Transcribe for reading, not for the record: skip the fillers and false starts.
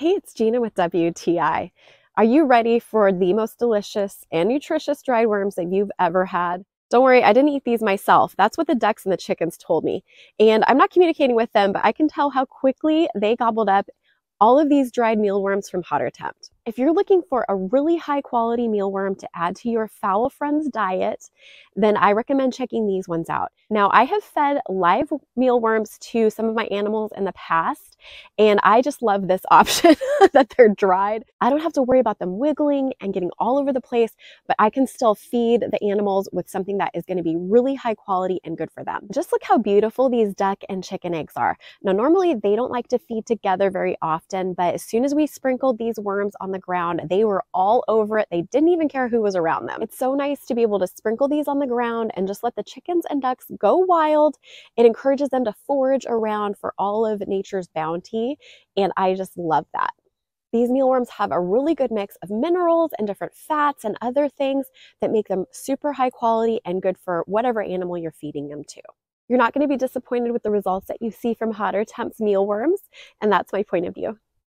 Hey, it's Gina with WTI. Are you ready for the most delicious and nutritious dried worms that you've ever had? Don't worry, I didn't eat these myself. That's what the ducks and the chickens told me. And I'm not communicating with them, but I can tell how quickly they gobbled up all of these dried mealworms from Hatortempt. If you're looking for a really high quality mealworm to add to your fowl friend's diet, then I recommend checking these ones out. Now, I have fed live mealworms to some of my animals in the past, and I just love this option that they're dried. I don't have to worry about them wiggling and getting all over the place, but I can still feed the animals with something that is going to be really high quality and good for them. Just look how beautiful these duck and chicken eggs are. Now, normally they don't like to feed together very often, but as soon as we sprinkled these worms on the ground, they were all over it. They didn't even care who was around them. It's so nice to be able to sprinkle these on the ground and just let the chickens and ducks go wild. It encourages them to forage around for all of nature's bounty, and I just love that. These mealworms have a really good mix of minerals and different fats and other things that make them super high quality and good for whatever animal you're feeding them to. You're not going to be disappointed with the results that you see from Hatortempt's mealworms, and that's my point of view.